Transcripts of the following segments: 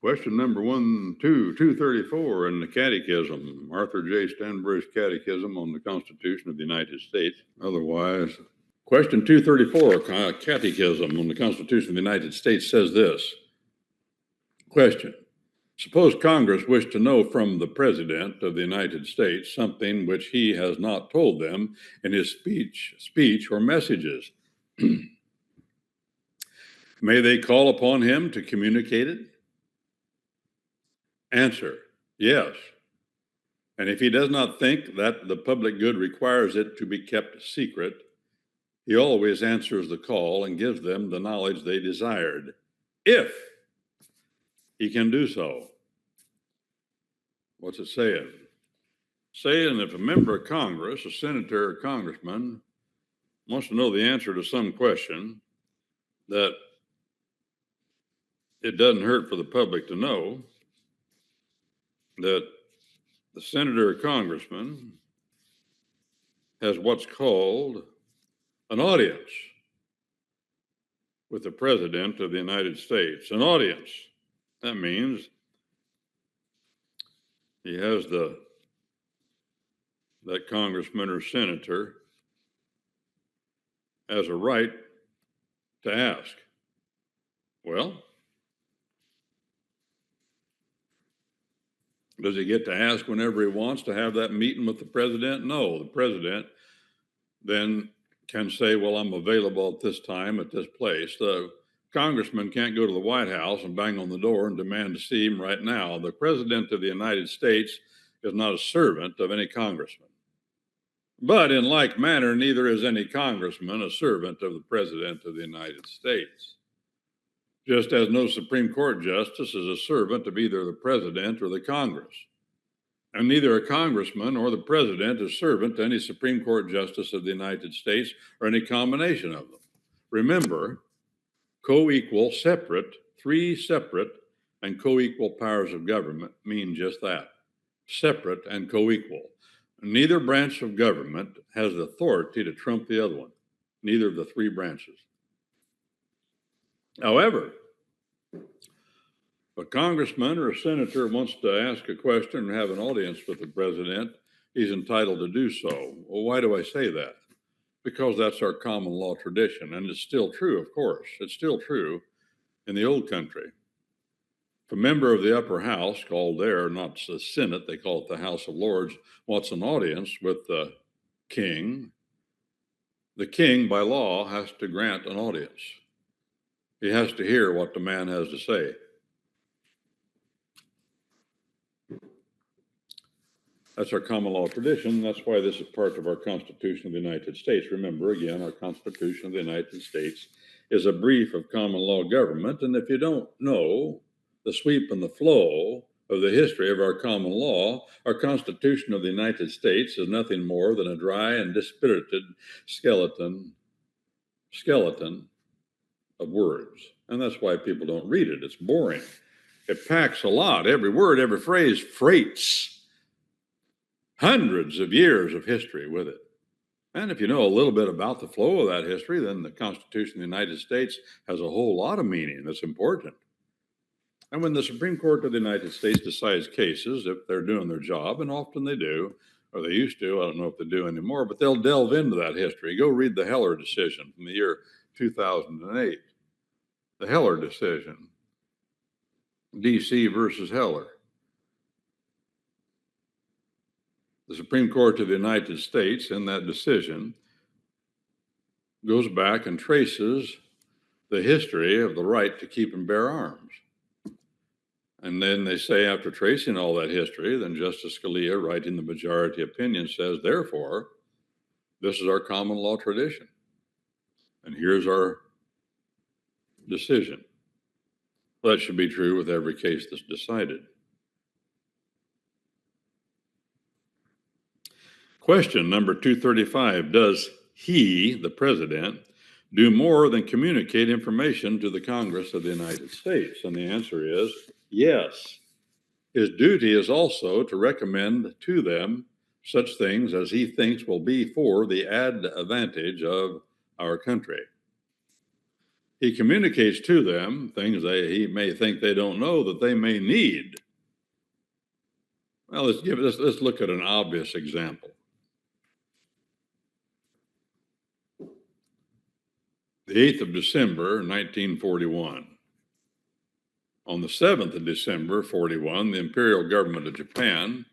Question number 234 in the Catechism, Arthur J. Stansbury's Catechism on the Constitution of the United States. Otherwise, question 234, Catechism on the Constitution of the United States says this. Question. Suppose Congress wished to know from the President of the United States something which he has not told them in his speech or messages. May they call upon him to communicate it? Answer, yes. And if he does not think that the public good requires it to be kept secret, he always answers the call and gives them the knowledge they desired, if he can do so. What's it saying? Saying if a member of Congress, a senator or congressman, wants to know the answer to some question, that it doesn't hurt for the public to know that the senator or congressman has what's called an audience with the President of the United States. An audience. That means he has that congressman or senator has a right to ask. Well, does he get to ask whenever he wants to have that meeting with the president? No, the president then can say, well, I'm available at this time at this place. The congressman can't go to the White House and bang on the door and demand to see him right now. The President of the United States is not a servant of any congressman. But in like manner, neither is any congressman a servant of the President of the United States. Just as no Supreme Court justice is a servant of either the President or the Congress. And neither a congressman or the President is servant to any Supreme Court justice of the United States or any combination of them. Remember, co-equal, separate, three separate and co-equal powers of government mean just that, separate and co-equal. Neither branch of government has the authority to trump the other one, neither of the three branches. However, if a congressman or a senator wants to ask a question and have an audience with the president, he's entitled to do so. Well, why do I say that? Because that's our common law tradition, and it's still true, of course. It's still true in the old country. If a member of the upper house, called there, not the Senate, they call it the House of Lords, wants an audience with the king by law has to grant an audience. He has to hear what the man has to say. That's our common law tradition. That's why this is part of our Constitution of the United States. Remember, again, our Constitution of the United States is a brief of common law government. And if you don't know the sweep and the flow of the history of our common law, our Constitution of the United States is nothing more than a dry and dispirited skeleton of words. And that's why people don't read it. It's boring. It packs a lot. Every word, every phrase freights hundreds of years of history with it. And if you know a little bit about the flow of that history, then the Constitution of the United States has a whole lot of meaning that's important. And when the Supreme Court of the United States decides cases, if they're doing their job, and often they do, or they used to, I don't know if they do anymore, but they'll delve into that history. Go read the Heller decision from the year 2008. The Heller decision, D.C. versus Heller. The Supreme Court of the United States, in that decision, goes back and traces the history of the right to keep and bear arms. And then they say, after tracing all that history, then Justice Scalia, writing the majority opinion, says, therefore, this is our common law tradition. And here's our decision. Well, that should be true with every case that's decided. Question number 235, does he, the president, do more than communicate information to the Congress of the United States? And the answer is yes. His duty is also to recommend to them such things as he thinks will be for the advantage of our country. he communicates to them things he may think they don't know that they may need. Well, let's look at an obvious example. The 8th of December, 1941. On the 7th of December, 41, the Imperial Government of Japan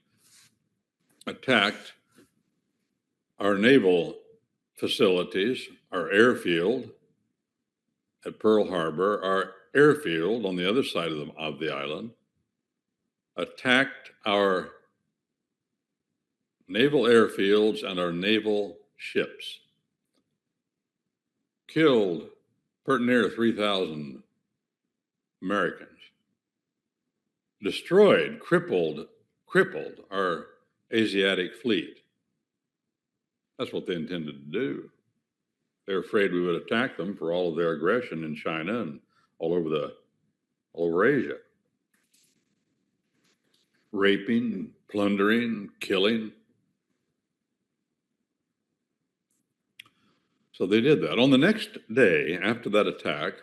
attacked our naval facilities, our airfield at Pearl Harbor, our airfield on the other side of the island, attacked our naval airfields and our naval ships, killed pretty near 3,000 Americans, destroyed, crippled our Asiatic fleet. That's what they intended to do. They were afraid we would attack them for all of their aggression in China and all over Asia. Raping, plundering, killing. So they did that. On the next day after that attack,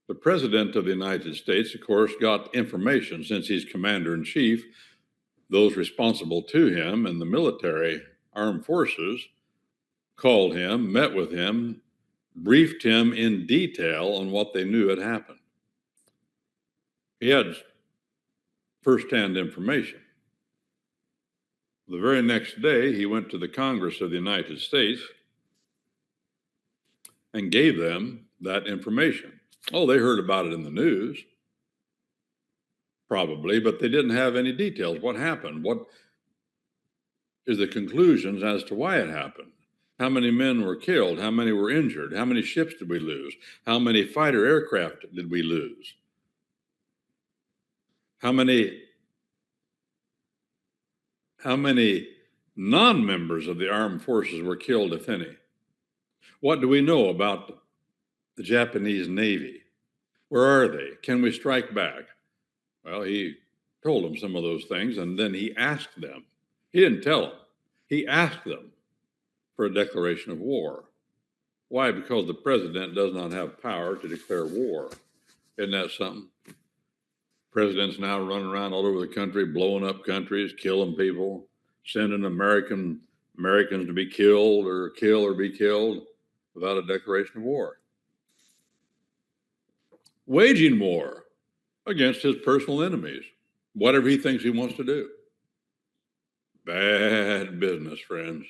the President of the United States, of course, got information, since he's Commander-in-Chief, those responsible to him and the military armed forces called him, met with him, briefed him in detail on what they knew had happened. He had firsthand information. The very next day, he went to the Congress of the United States and gave them that information. Oh, they heard about it in the news, probably, but they didn't have any details. What happened? What is the conclusions as to why it happened? How many men were killed? How many were injured? How many ships did we lose? How many fighter aircraft did we lose? How many non-members of the armed forces were killed, if any? What do we know about the Japanese Navy? Where are they? Can we strike back? Well, he told them some of those things, and then he asked them. He didn't tell them. He asked them for a declaration of war. Why? Because the president does not have power to declare war. Isn't that something? Presidents now running around all over the country, blowing up countries, killing people, sending Americans to be killed or kill or be killed without a declaration of war. Waging war against his personal enemies, whatever he thinks he wants to do. Bad business, friends.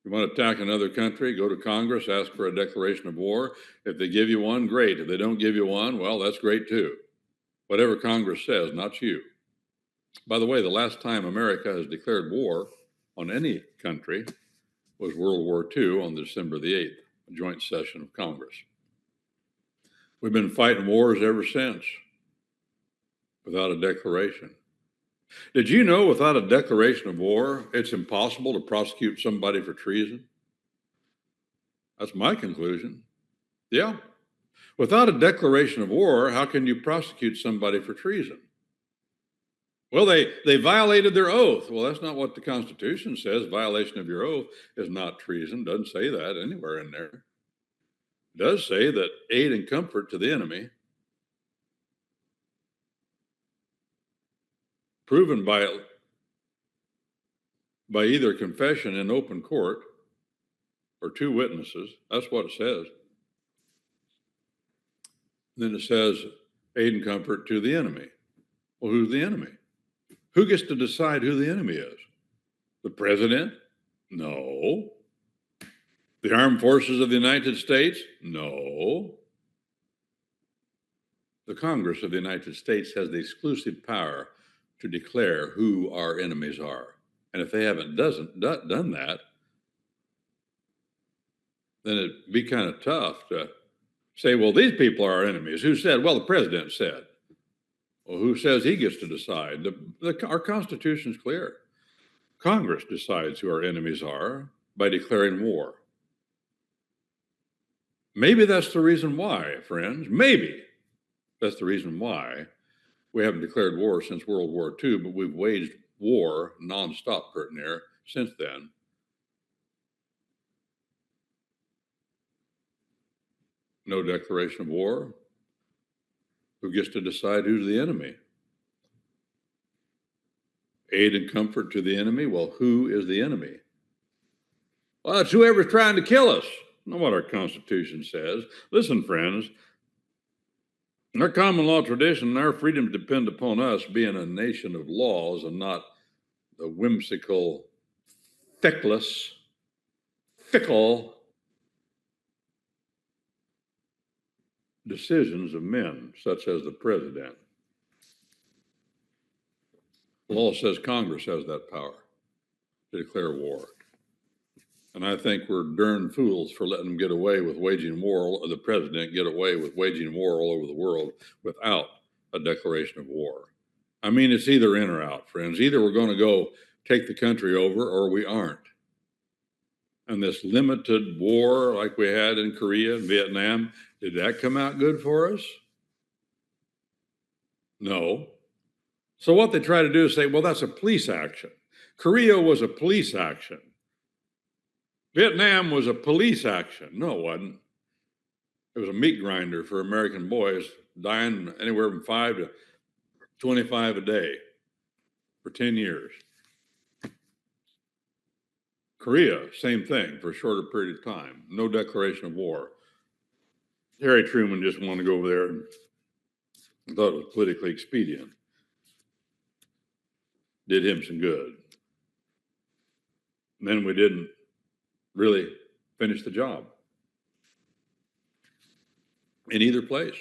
You want to attack another country, go to Congress, ask for a declaration of war. If they give you one, great. If they don't give you one, well, that's great too. Whatever Congress says, not you. By the way, the last time America has declared war on any country was World War II on December the 8th, a joint session of Congress. We've been fighting wars ever since without a declaration. Did you know without a declaration of war, it's impossible to prosecute somebody for treason? That's my conclusion. Yeah. Without a declaration of war, how can you prosecute somebody for treason? Well, they violated their oath. Well, that's not what the Constitution says. Violation of your oath is not treason. Doesn't say that anywhere in there. It does say that aid and comfort to the enemy, proven by either confession in open court or two witnesses. That's what it says. Then it says aid and comfort to the enemy. Well, who's the enemy? Who gets to decide who the enemy is? The president? No. The armed forces of the United States? No. The Congress of the United States has the exclusive power to declare who our enemies are. And if they haven't done that, then it'd be kind of tough to say, well, these people are our enemies. Who said? Well, the president said. Well, who says he gets to decide? Our Constitution's clear. Congress decides who our enemies are by declaring war. Maybe that's the reason why, friends. Maybe that's the reason why we haven't declared war since World War II, but we've waged war nonstop, pretty near, since then. No declaration of war. Who gets to decide who's the enemy? Aid and comfort to the enemy. Well, who is the enemy? Well, it's whoever's trying to kill us. Not what our Constitution says. Listen, friends, our common law tradition and our freedoms depend upon us being a nation of laws and not the whimsical, fickle decisions of men, such as the president. The law says Congress has that power to declare war. And I think we're darn fools for letting them get away with waging war, or the president get away with waging war all over the world without a declaration of war. I mean, it's either in or out, friends. Either we're going to go take the country over or we aren't. And this limited war like we had in Korea and Vietnam, did that come out good for us? No. So what they try to do is say, well, that's a police action. Korea was a police action. Vietnam was a police action. No, it wasn't. It was a meat grinder for American boys dying anywhere from 5 to 25 a day for 10 years. Korea, same thing for a shorter period of time. No declaration of war. Harry Truman just wanted to go over there and thought it was politically expedient. Did him some good. And then we didn't really finish the job in either place.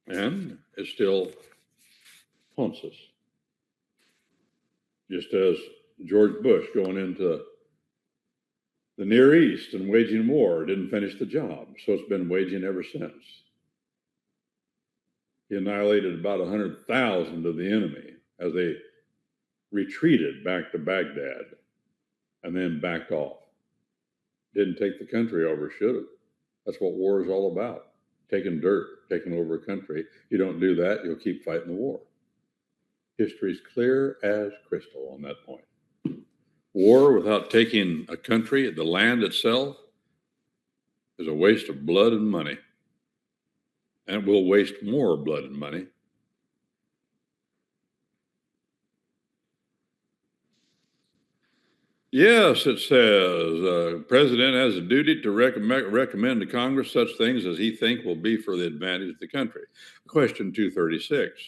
And it still haunts us. Just as George Bush going into the Near East and waging war didn't finish the job, so it's been waging ever since. He annihilated about 100,000 of the enemy as they retreated back to Baghdad and then backed off. Didn't take the country over, should have. That's what war is all about. Taking dirt, taking over a country. You don't do that, you'll keep fighting the war. History's clear as crystal on that point. War without taking a country, the land itself, is a waste of blood and money. And will waste more blood and money. Yes, it says, President has a duty to recommend to Congress such things as he thinks will be for the advantage of the country. Question 236.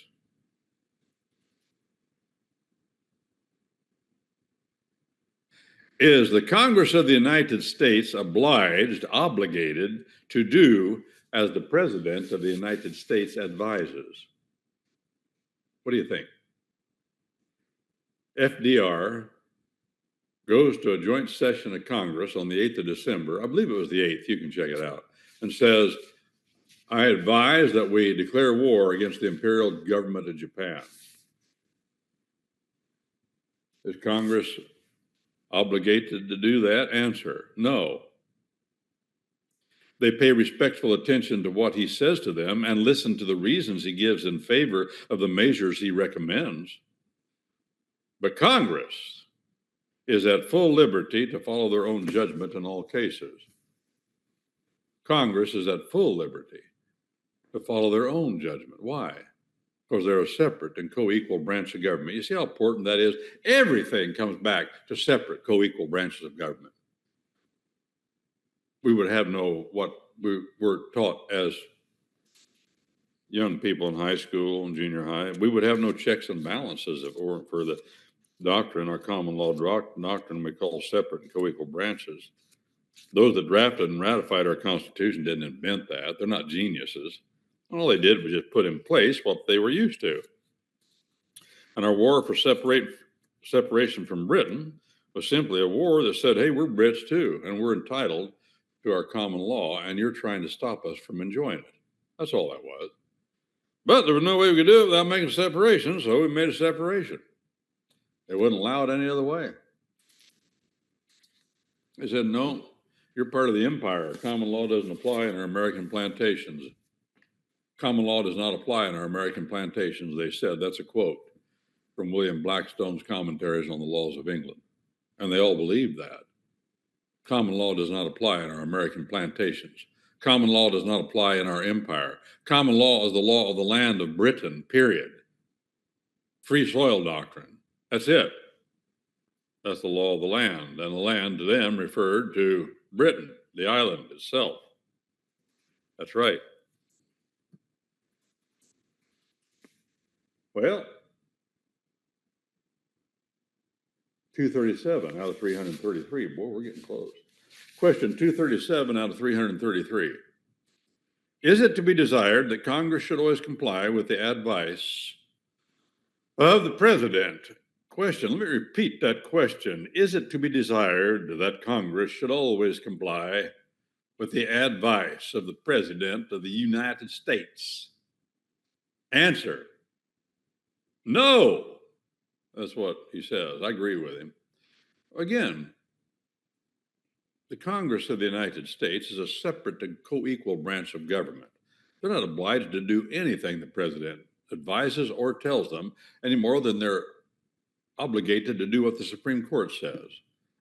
Is the Congress of the United States obligated to do as the President of the United States advises? What do you think? FDR goes to a joint session of Congress on the 8th of December, I believe it was the 8th, you can check it out, and says, I advise that we declare war against the imperial government of Japan. Is Congress obligated to do that? Answer, no. They pay respectful attention to what he says to them and listen to the reasons he gives in favor of the measures he recommends. But Congress is at full liberty to follow their own judgment in all cases. Congress is at full liberty to follow their own judgment. Why? Because they're a separate and co-equal branch of government. You see how important that is? Everything comes back to separate co-equal branches of government. We would have what we were taught as young people in high school and junior high. We would have no checks and balances if it weren't for the doctrine, our common law doctrine we call separate and co-equal branches. Those that drafted and ratified our Constitution didn't invent that. They're not geniuses. All they did was just put in place what they were used to. And our war for separation from Britain was simply a war that said, hey, we're Brits too, and we're entitled to our common law, and you're trying to stop us from enjoying it. That's all that was. But there was no way we could do it without making a separation, so we made a separation. They wouldn't allow it any other way. They said, no, you're part of the empire. Common law doesn't apply in our American plantations. Common law does not apply in our American plantations, they said. That's a quote from William Blackstone's commentaries on the laws of England. And they all believed that. Common law does not apply in our American plantations. Common law does not apply in our empire. Common law is the law of the land of Britain, period. Free soil doctrine. That's it. That's the law of the land. And the land to them referred to Britain, the island itself. That's right. Well, 237 out of 333. Boy, we're getting close. Question 237 out of 333. Is it to be desired that Congress should always comply with the advice of the President? Question, let me repeat that question. Is it to be desired that Congress should always comply with the advice of the President of the United States? Answer, no. That's what he says. I agree with him. Again, the Congress of the United States is a separate and co-equal branch of government. They're not obliged to do anything the President advises or tells them any more than they're obligated to do what the Supreme Court says.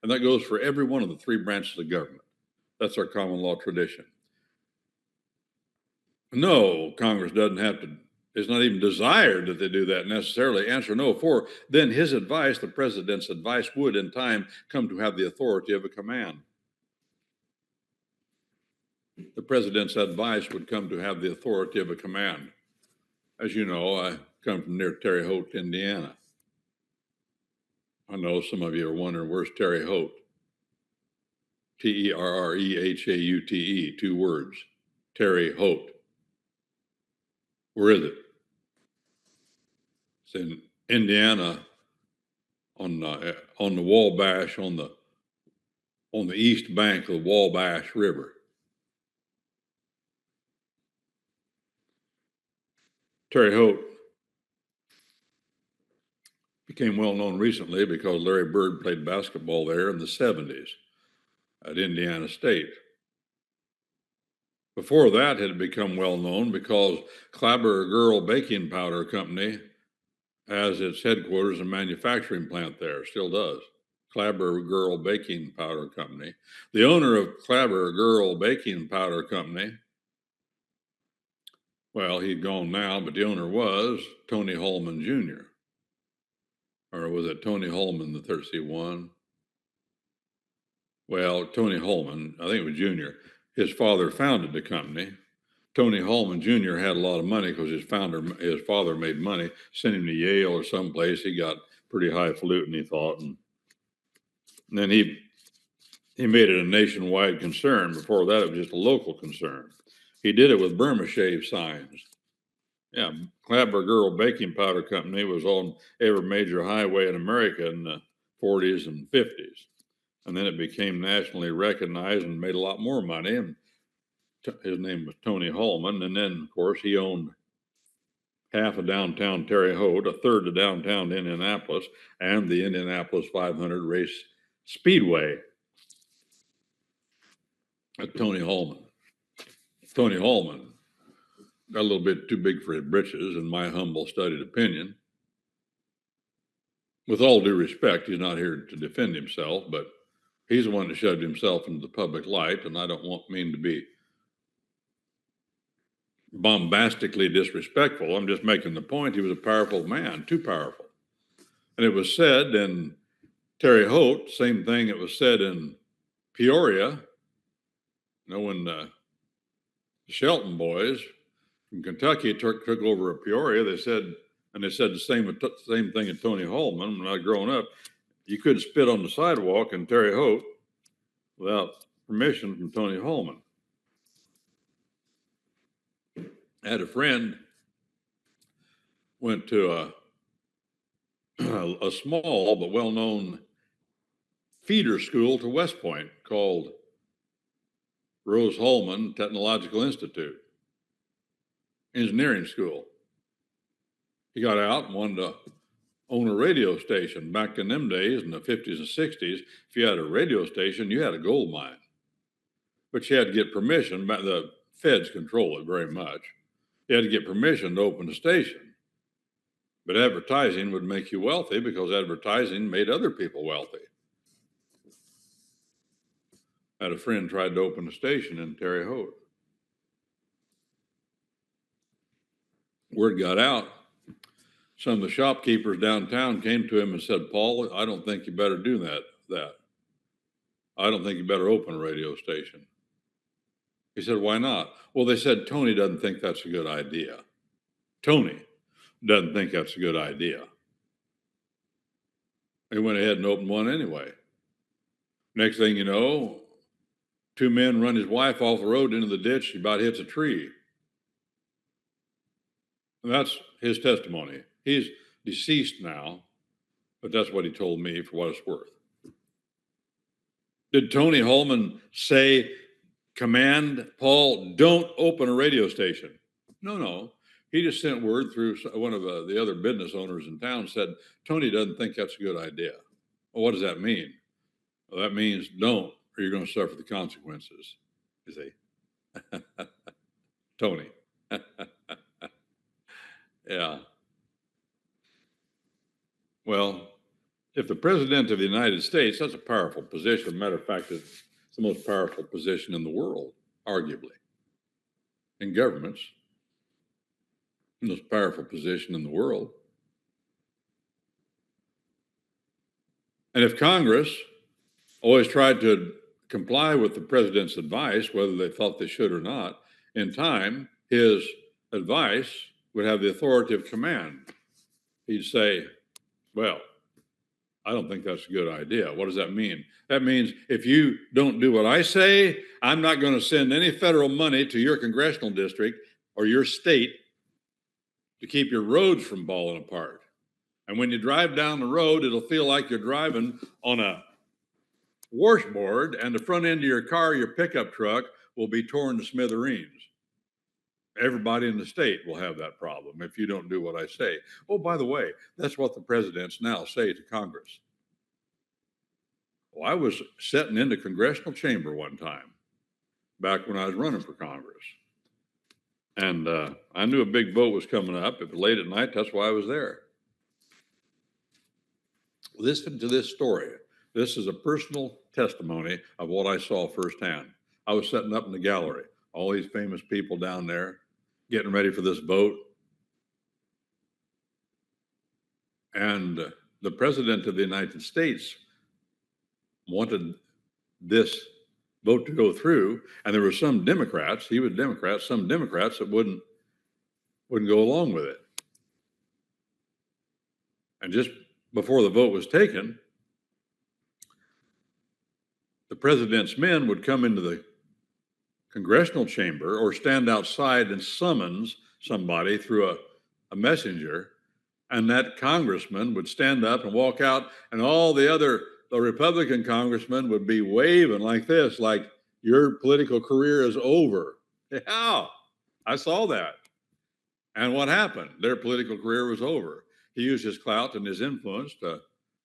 And that goes for every one of the three branches of government. That's our common law tradition. No, Congress doesn't have to, it's not even desired that they do that necessarily. Answer no, for then his advice, the President's advice, would in time come to have the authority of a command. The President's advice would come to have the authority of a command. As you know, I come from near Terre Haute, Indiana. I know some of you are wondering, where's Terre Haute? Terrehaute, 2 words. Terre Haute. Where is it? It's in Indiana, on the Wabash, on the east bank of the Wabash River. Terre Haute became well known recently because Larry Bird played basketball there in the 70s at Indiana State. Before that, it had become well known because Clabber Girl Baking Powder Company has its headquarters and manufacturing plant there, still does. Clabber Girl Baking Powder Company. The owner of Clabber Girl Baking Powder Company, well, he'd gone now, but the owner was Tony Holman Jr. Or was it Tony Holman the 31? Well, Tony Holman, I think it was Jr. His father founded the company. Tony Holman Jr. had a lot of money because his father made money, sent him to Yale or someplace. He got pretty highfalutin, he thought. And then he made it a nationwide concern. Before that, it was just a local concern. He did it with Burma Shave signs. Yeah, Clabber Girl Baking Powder Company was on every major highway in America in the 40s and 50s. And then it became nationally recognized and made a lot more money. And his name was Tony Holman. And then, of course, he owned half of downtown Terre Haute, a third of downtown Indianapolis, and the Indianapolis 500 race speedway. That's Tony Holman. Tony Holman got a little bit too big for his britches, in my humble studied opinion. With all due respect, he's not here to defend himself, but he's the one that shoved himself into the public light, and I don't mean to be bombastically disrespectful. I'm just making the point he was a powerful man, too powerful. And it was said in Terre Haute, same thing it was said in Peoria. You know, when the Shelton boys from Kentucky took over Peoria, they said the same thing at Tony Holman. When I was growing up, you couldn't spit on the sidewalk in Terre Haute without permission from Tony Holman. I had a friend went to a small but well-known feeder school to West Point called Rose Holman Technological Institute, engineering school. He got out and wanted to own a radio station. Back in them days, in the 50s and 60s, if you had a radio station, you had a gold mine. But you had to get permission. The feds control it very much. You had to get permission to open the station. But advertising would make you wealthy because advertising made other people wealthy. had a friend tried to open a station in Terre Haute. Word got out. Some of the shopkeepers downtown came to him and said, "Paul, I don't think you better do that. I don't think you better open a radio station." He said, "Why not?" Well, they said, "Tony doesn't think that's a good idea. Tony doesn't think that's a good idea." He went ahead and opened one anyway. Next thing you know, two men run his wife off the road into the ditch. She about hits a tree. And that's his testimony. He's deceased now, but that's what he told me for what it's worth. Did Tony Holman command Paul, don't open a radio station? No. He just sent word through one of the other business owners in town, said, Tony doesn't think that's a good idea. Well, what does that mean? Well, that means don't, or you're going to suffer the consequences. You see? Tony. Yeah. Well, if the president of the United States, that's a powerful position. As a matter of fact, it's the most powerful position in the world, arguably. In governments, the most powerful position in the world. And if Congress always tried to comply with the president's advice, whether they thought they should or not, in time, his advice would have the authority of command. He'd say, well, I don't think that's a good idea. What does that mean? That means if you don't do what I say, I'm not going to send any federal money to your congressional district or your state to keep your roads from falling apart. And when you drive down the road, it'll feel like you're driving on a washboard, and the front end of your car, your pickup truck, will be torn to smithereens. Everybody in the state will have that problem if you don't do what I say. Oh, by the way, that's what the presidents now say to Congress. Well, I was sitting in the congressional chamber one time back when I was running for Congress. And I knew a big vote was coming up. It was late at night. That's why I was there. Listen to this story. This is a personal testimony of what I saw firsthand. I was sitting up in the gallery, all these famous people down there getting ready for this vote. And the president of the United States wanted this vote to go through, and there were some Democrats, he was Democrat, some Democrats that wouldn't go along with it. And just before the vote was taken, the president's men would come into the congressional chamber or stand outside and summons somebody through a messenger, and that congressman would stand up and walk out, and all the Republican congressmen would be waving like this, like your political career is over. Yeah, I saw that. And what happened? Their political career was over. He used his clout and his influence to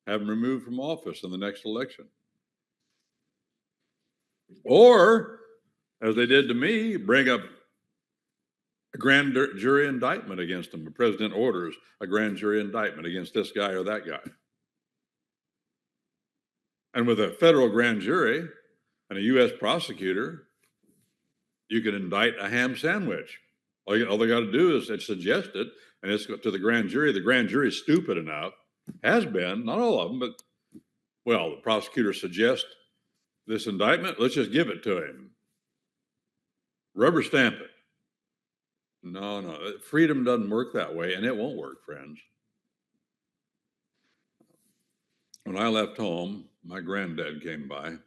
have him removed from office in the next election. Or, as they did to me, bring up a grand jury indictment against him. The president orders a grand jury indictment against this guy or that guy. And with a federal grand jury and a U.S. prosecutor, you can indict a ham sandwich. All they got to do is suggest it, and it's to the grand jury. The grand jury is stupid enough, has been, not all of them, but, well, the prosecutor suggests this indictment, let's just give it to him. Rubber stamp it. No, freedom doesn't work that way, and it won't work, friends. When I left home, my granddad came by,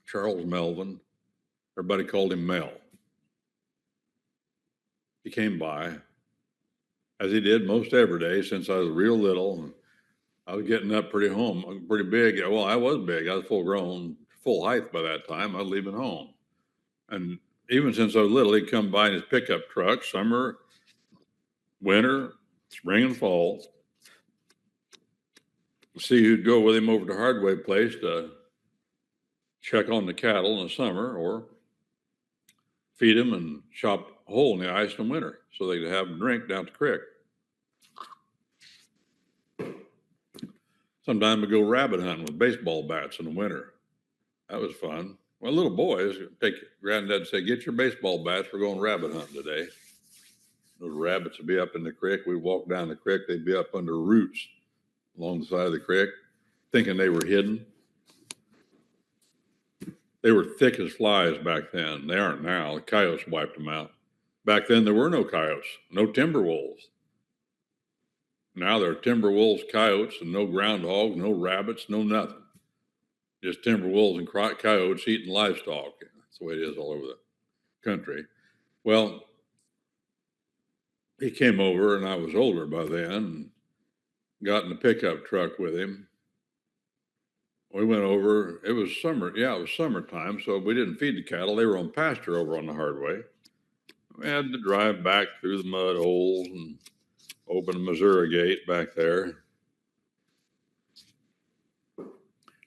Charles Melvin. Everybody called him Mel. He came by, as he did most every day since I was real little. I was getting up pretty big. Well, I was big. I was full grown, full height by that time. I was leaving home. And even since I was little, he'd come by in his pickup truck, summer, winter, spring, and fall. See who'd go with him over to Hardway Place to check on the cattle in the summer, or feed them and chop a hole in the ice in the winter so they could have a drink down the creek. Sometimes we go rabbit hunting with baseball bats in the winter. That was fun. Well, little boys take granddad and say, "Get your baseball bats. We're going rabbit hunting today." Those rabbits would be up in the creek. We'd walk down the creek. They'd be up under roots along the side of the creek, thinking they were hidden. They were thick as flies back then. They aren't now. The coyotes wiped them out. Back then, there were no coyotes, no timber wolves. Now there are timber wolves, coyotes, and no groundhogs, no rabbits, no nothing. Just timber wolves and coyotes eating livestock. That's the way it is all over the country. Well, he came over, and I was older by then, and got in the pickup truck with him. We went over. It was summer. Yeah, it was summertime, so we didn't feed the cattle. They were on pasture over on the Hardway. We had to drive back through the mud holes and open the Missouri gate back there.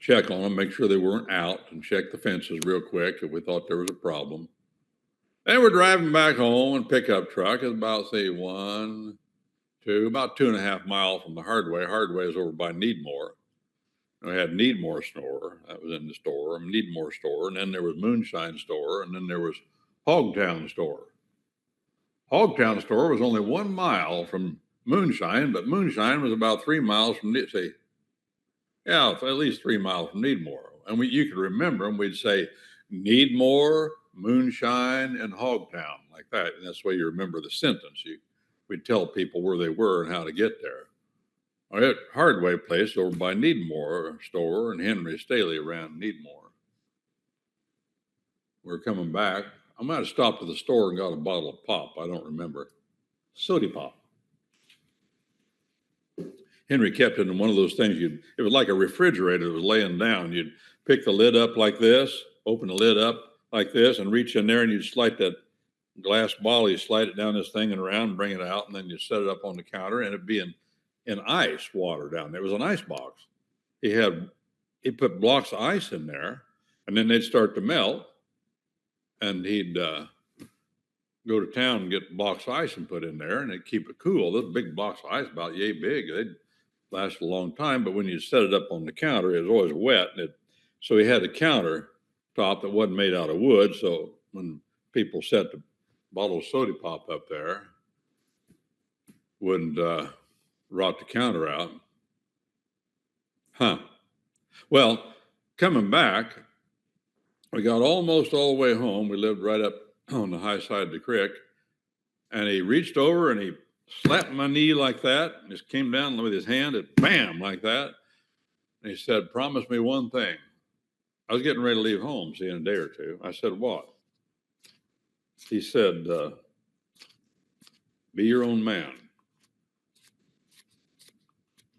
Check on them, make sure they weren't out, and check the fences real quick if we thought there was a problem. And we're driving back home in pickup truck. It's about, say, about 2.5 miles from the Hardway. Hardway is over by Needmore. And we had Needmore store. That was in the store, Needmore store. And then there was Moonshine store. And then there was Hogtown store. Hogtown store was only 1 mile from Moonshine, but Moonshine was about 3 miles from, at least 3 miles from Needmore. And you could remember them. We'd say Needmore, Moonshine, and Hogtown, like that. And that's the way you remember the sentence. We'd tell people where they were and how to get there. Our Hardway place over by Needmore store, and Henry Staley ran Needmore. We're coming back. I might have stopped at the store and got a bottle of pop. I don't remember. Soda pop. Henry kept it in one of those things. It was like a refrigerator that was laying down. You'd pick the lid up like this, open the lid up like this, and reach in there, and you'd slide that glass bottle. You slide it down this thing and around, and bring it out, and then you set it up on the counter, and it'd be in ice water down there. It was an ice box. He put blocks of ice in there, and then they'd start to melt, and he'd go to town and get blocks of ice and put in there, and they'd keep it cool. Those big blocks of ice, about yay big, they'd last a long time. But when you set it up on the counter, it was always wet. So he had a counter top that wasn't made out of wood. So when people set the bottle of soda pop up there, wouldn't rot the counter out. Well, coming back, we got almost all the way home. We lived right up on the high side of the creek. And he reached over and he slapped my knee like that, and just came down with his hand and bam, like that. And he said, "Promise me one thing." I was getting ready to leave home, see, in a day or two. I said, "What?" He said, "Be your own man."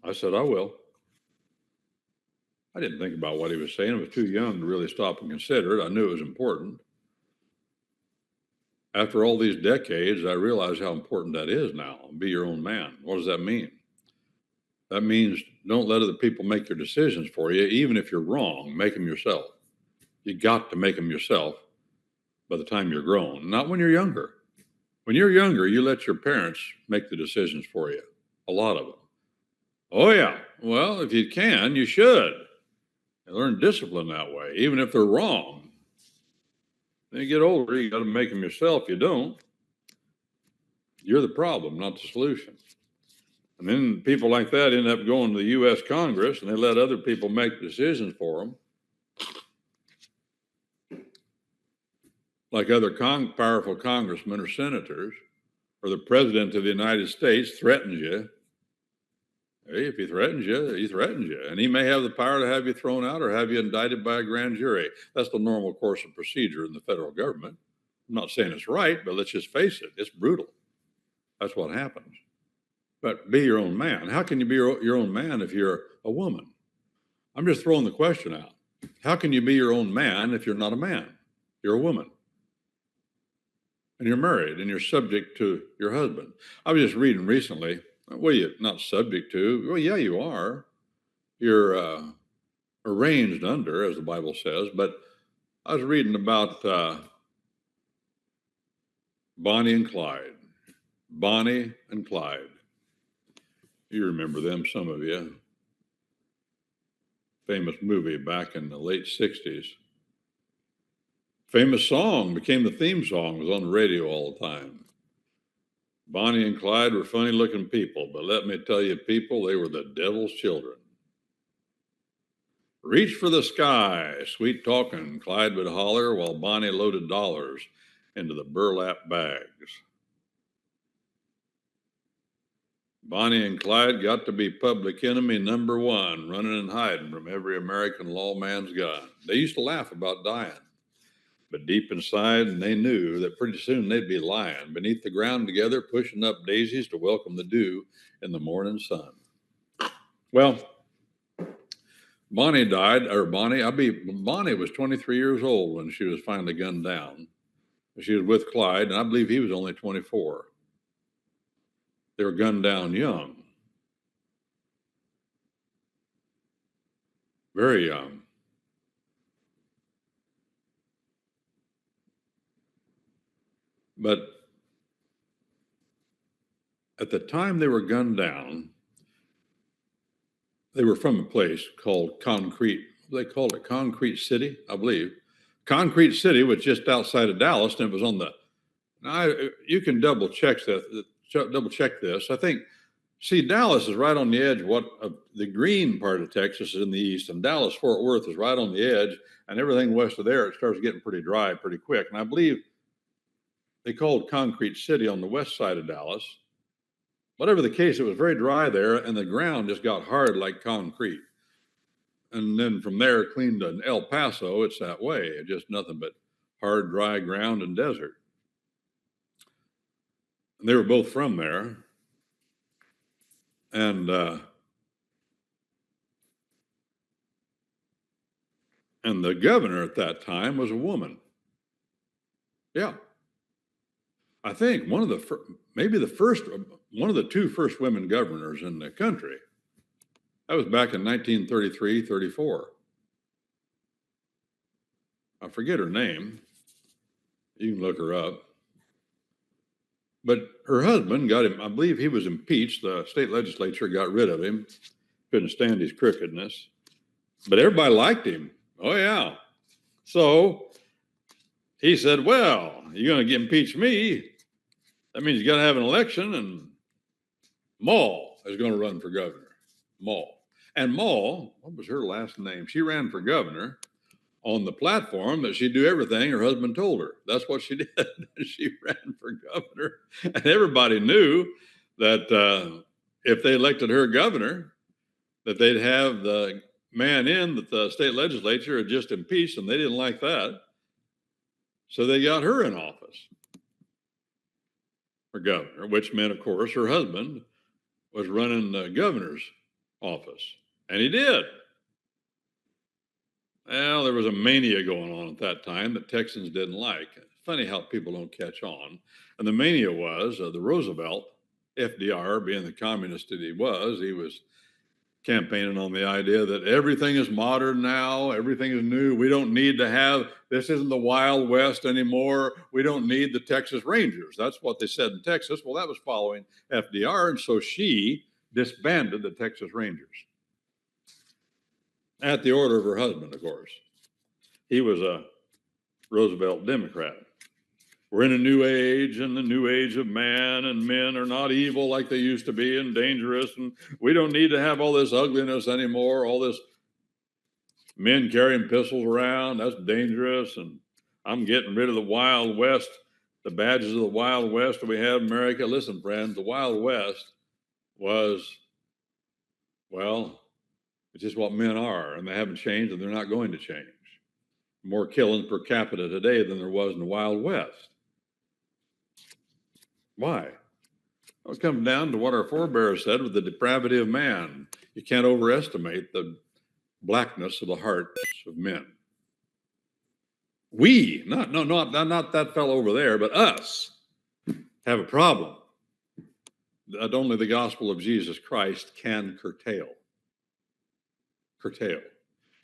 I said, "I will." I didn't think about what he was saying. I was too young to really stop and consider it. I knew it was important. After all these decades, I realize how important that is now. Be your own man. What does that mean? That means don't let other people make your decisions for you. Even if you're wrong, make them yourself. You got to make them yourself by the time you're grown, not when you're younger. When you're younger, you let your parents make the decisions for you, a lot of them. Oh, yeah. Well, if you can, you should. You learn discipline that way, even if they're wrong. When you get older, you got to make them yourself. You don't, you're the problem, not the solution. And then people like that end up going to the U.S. Congress, and they let other people make decisions for them. Like other powerful congressmen or senators, or the president of the United States threatens you. Hey, if he threatens you, he threatens you. And he may have the power to have you thrown out or have you indicted by a grand jury. That's the normal course of procedure in the federal government. I'm not saying it's right, but let's just face it. It's brutal. That's what happens. But be your own man. How can you be your own man if you're a woman? I'm just throwing the question out. How can you be your own man if you're not a man? You're a woman. And you're married and you're subject to your husband. I was just reading recently. Well, you're not subject to. Well, yeah, you are. You're arranged under, as the Bible says. But I was reading about Bonnie and Clyde. Bonnie and Clyde. You remember them, some of you. Famous movie back in the late 60s. Famous song became the theme song, was on the radio all the time. Bonnie and Clyde were funny looking people, but let me tell you, people, they were the devil's children. Reach for the sky, sweet talking, Clyde would holler while Bonnie loaded dollars into the burlap bags. Bonnie and Clyde got to be public enemy number one, running and hiding from every American lawman's gun. They used to laugh about dying, but deep inside, they knew that pretty soon they'd be lying beneath the ground together, pushing up daisies to welcome the dew in the morning sun. Well, Bonnie was 23 years old when she was finally gunned down. She was with Clyde, and I believe he was only 24. They were gunned down young, very young. But at the time they were gunned down, they were from a place called Concrete. They called it Concrete City, I believe. Concrete City was just outside of Dallas, and it was on the. Now you can double check this. I think. See, Dallas is right on the edge. The green part of Texas is in the east, and Dallas Fort Worth is right on the edge, and everything west of there it starts getting pretty dry pretty quick. And I believe they called Concrete City on the west side of Dallas. Whatever the case, it was very dry there, and the ground just got hard like concrete. And then from there, clean to El Paso, it's that way. It's just nothing but hard, dry ground and desert. And they were both from there. And the governor at that time was a woman. Yeah. I think one of the two first women governors in the country. That was back in 1933, 34. I forget her name. You can look her up. But her husband got him, I believe he was impeached. The state legislature got rid of him. Couldn't stand his crookedness. But everybody liked him. Oh, yeah. So he said, well, you're going to impeach me. That means you got to have an election, and Maul is going to run for governor. Maul. And Maul, what was her last name? She ran for governor on the platform that she'd do everything her husband told her. That's what she did. She ran for governor. And everybody knew that if they elected her governor, that they'd have the man in that the state legislature had just impeached, and they didn't like that. So they got her in office for governor, which meant, of course, her husband was running the governor's office. And he did. Well, there was a mania going on at that time that Texans didn't like. Funny how people don't catch on. And the mania was the Roosevelt, FDR, being the communist that he was campaigning on the idea that everything is modern now, everything is new. We don't need to have, this isn't the Wild West anymore. We don't need the Texas Rangers. That's what they said in Texas. Well, that was following FDR. And so she disbanded the Texas Rangers at the order of her husband, of course. He was a Roosevelt Democrat. We're in a new age, and the new age of man, and men are not evil like they used to be and dangerous, and we don't need to have all this ugliness anymore, all this men carrying pistols around, that's dangerous, and I'm getting rid of the Wild West, the badges of the Wild West that we have in America. Listen, friends, the Wild West was, well, it's just what men are, and they haven't changed, and they're not going to change. More killings per capita today than there was in the Wild West. Why? It comes down to what our forebears said with the depravity of man. You can't overestimate the blackness of the hearts of men. We, not that fellow over there, but us, have a problem that only the gospel of Jesus Christ can curtail.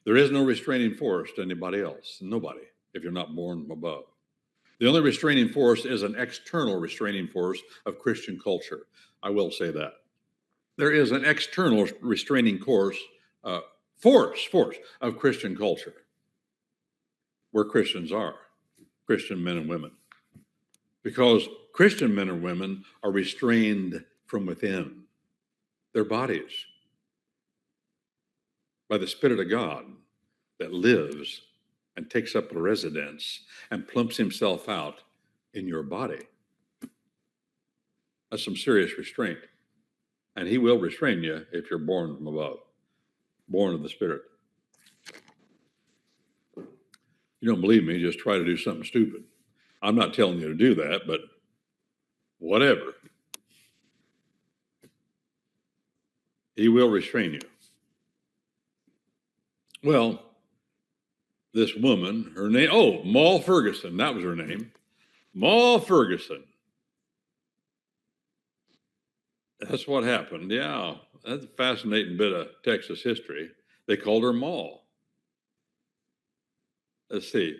There is no restraining force to anybody else, nobody, if you're not born from above. The only restraining force is an external restraining force of Christian culture. I will say that. There is an external restraining force of Christian culture, where Christians are. Christian men and women, because Christian men and women are restrained from within their bodies by the Spirit of God that lives and takes up a residence and plumps himself out in your body. That's some serious restraint. And he will restrain you if you're born from above, born of the Spirit. You don't believe me, just try to do something stupid. I'm not telling you to do that, but whatever. He will restrain you. Well, this woman, her name, Maul Ferguson, that was her name. Maul Ferguson. That's what happened. Yeah, that's a fascinating bit of Texas history. They called her Maul. Let's see.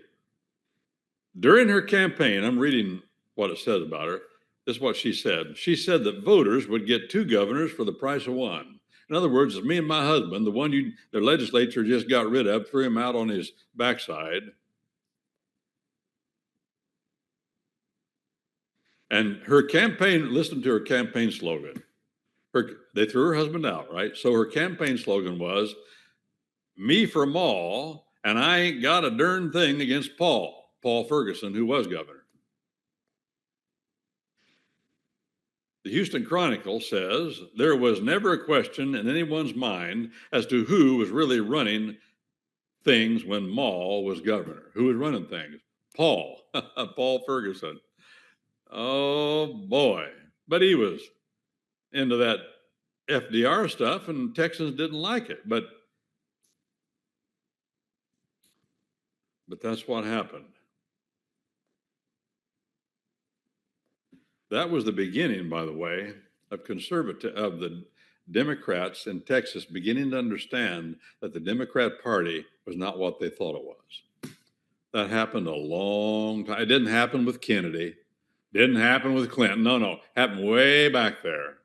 During her campaign, I'm reading what it says about her. This is what she said. She said that voters would get 2 governors for the price of 1. In other words, it's me and my husband, the one their legislature just got rid of, threw him out on his backside. And her campaign, listen to her campaign slogan. They threw her husband out, right? So her campaign slogan was, me for Maul, and I ain't got a darn thing against Paul Ferguson, who was governor. The Houston Chronicle says there was never a question in anyone's mind as to who was really running things when Maul was governor. Who was running things? Paul Ferguson. Oh boy. But he was into that FDR stuff, and Texans didn't like it. But that's what happened. That was the beginning, by the way, of the Democrats in Texas beginning to understand that the Democrat Party was not what they thought it was. That happened a long time. It didn't happen with Kennedy. Didn't happen with Clinton. No. Happened way back there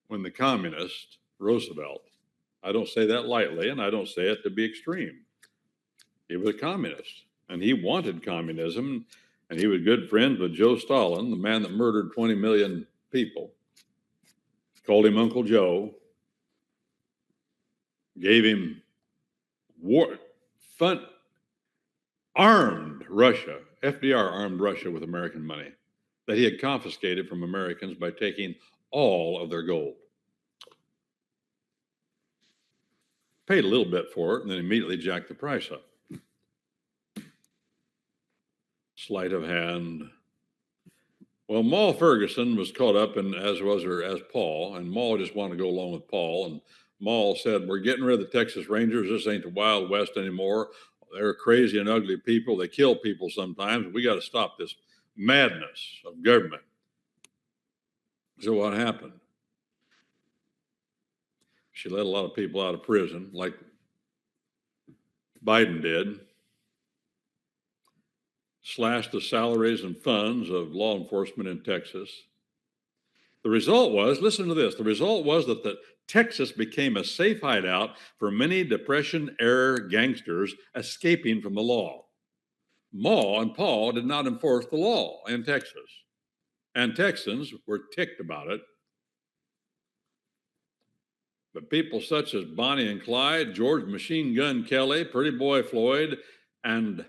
when the communist, Roosevelt, I don't say that lightly, and I don't say it to be extreme. He was a communist, and he wanted communism, and he was good friends with Joe Stalin, the man that murdered 20 million people. Called him Uncle Joe, gave him armed Russia. FDR armed Russia with American money that he had confiscated from Americans by taking all of their gold. Paid a little bit for it and then immediately jacked the price up. Sleight of hand. Well, Maul Ferguson was caught up in, as Paul, and Maul just wanted to go along with Paul. And Maul said, we're getting rid of the Texas Rangers. This ain't the Wild West anymore. They're crazy and ugly people. They kill people sometimes. We got to stop this madness of government. So what happened? She let a lot of people out of prison, like Biden did. Slashed the salaries and funds of law enforcement in Texas. The result was, listen to this, the result was that Texas became a safe hideout for many Depression-era gangsters escaping from the law. Maul and Paul did not enforce the law in Texas, and Texans were ticked about it. But people such as Bonnie and Clyde, George Machine Gun Kelly, Pretty Boy Floyd, and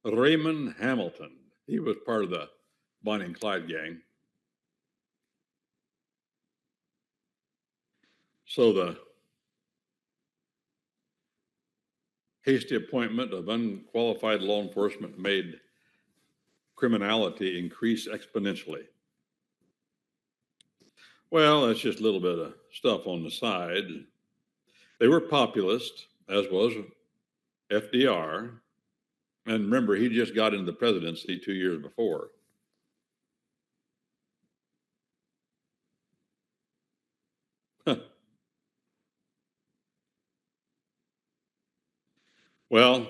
Raymond Hamilton, he was part of the Bonnie and Clyde gang. So the hasty appointment of unqualified law enforcement made criminality increase exponentially. Well, that's just a little bit of stuff on the side. They were populist, as was FDR. And remember, he just got into the presidency 2 years before. Well,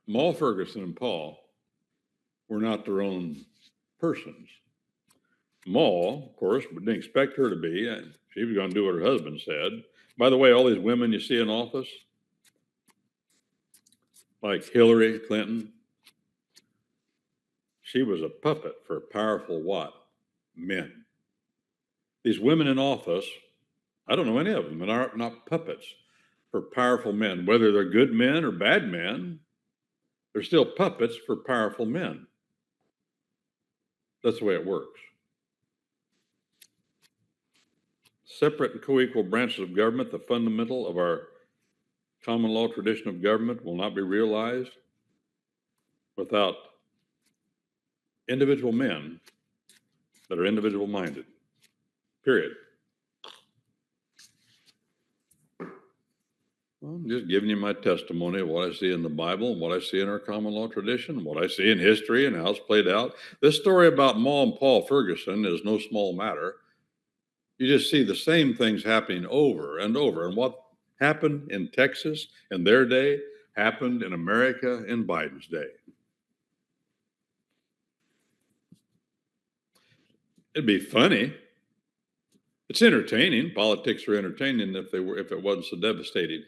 Maul Ferguson and Paul were not their own persons. Maul, of course, didn't expect her to be. She was going to do what her husband said. By the way, all these women you see in office, like Hillary Clinton, she was a puppet for powerful what? Men. These women in office, I don't know any of them, and are not puppets for powerful men. Whether they're good men or bad men, they're still puppets for powerful men. That's the way it works. Separate and co-equal branches of government, the fundamental of our common law tradition of government, will not be realized without individual men that are individual minded. Period. Well, I'm just giving you my testimony of what I see in the Bible and what I see in our common law tradition, what I see in history and how it's played out. This story about Ma and Paul Ferguson is no small matter. You just see the same things happening over and over. And what happened in Texas in their day happened in America in Biden's day. It'd be funny. It's entertaining. Politics are entertaining if it wasn't so devastating.